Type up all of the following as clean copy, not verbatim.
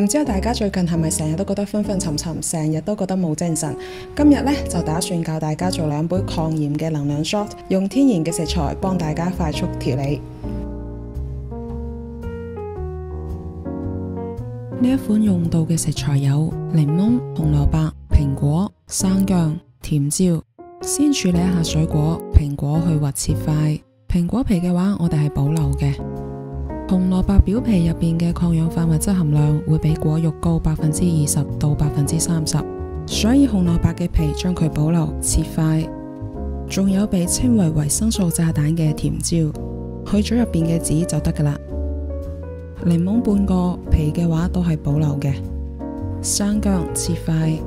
唔知道大家最近係咪成日都覺得昏昏沉沉，成日都覺得冇精神？今日呢，就打算教大家做2杯抗炎嘅能量 shot， 用天然嘅食材幫大家快速調理。呢一款用到嘅食材有檸檬、紅蘿蔔、蘋果、生薑、甜椒。先處理一下水果，蘋果去核切塊，蘋果皮嘅話我哋係保留嘅。紅蘿蔔表皮入邊嘅抗氧化物質含量會比果肉高20%到30%，所以紅蘿蔔嘅皮將佢保留切塊。仲有被稱為維生素炸彈嘅甜椒，去咗入邊嘅籽就得噶啦。檸檬半個，皮嘅話都係保留嘅。生薑切塊，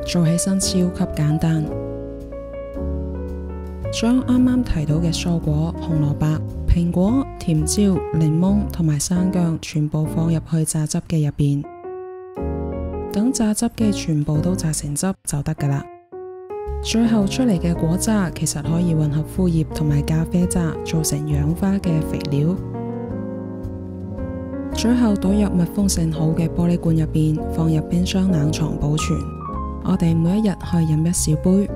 做起身超級簡單。將啱啱提到嘅蔬果紅蘿蔔、蘋果、甜椒、檸檬同埋生薑全部放入去榨汁機入邊，等榨汁機全部都榨成汁就得噶啦。最後出嚟嘅果渣其實可以混合枯葉同埋咖啡渣做成氧化嘅肥料。最後倒入密封性好嘅玻璃罐入邊，放入冰箱冷藏保存。我哋每一日可以飲1小杯。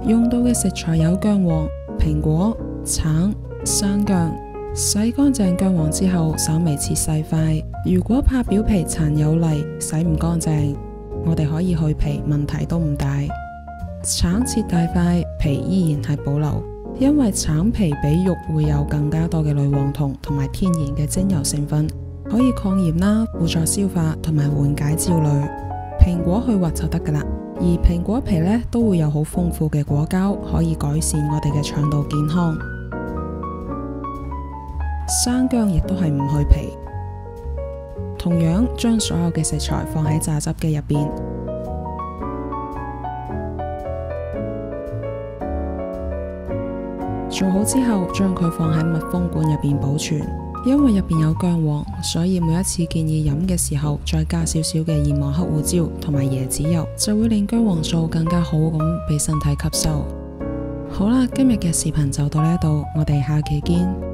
用到嘅食材有薑黃、蘋果、橙、生薑。洗乾淨薑黃之後，稍微切細塊。如果怕表皮殘有泥，洗唔乾淨，我哋可以去皮，問題都唔大。橙切大塊，皮依然係保留，因為橙皮比肉會有更加多嘅類黃酮同埋天然嘅精油成分，可以抗炎啦，輔助消化同埋緩解焦慮。蘋果去核就得噶啦，而蘋果皮呢都會有好豐富嘅果膠，可以改善我哋嘅腸道健康。生薑亦都係唔去皮。同樣將所有嘅食材放喺榨汁機入邊，做好之後將佢放喺密封罐入邊保存。因為入邊有薑黃，所以每一次建議飲嘅時候再加少少嘅燕黃黑胡椒同埋椰子油，就會令薑黃素更加好咁俾身體吸收。好啦，今日嘅視頻就到呢度，我哋下期見。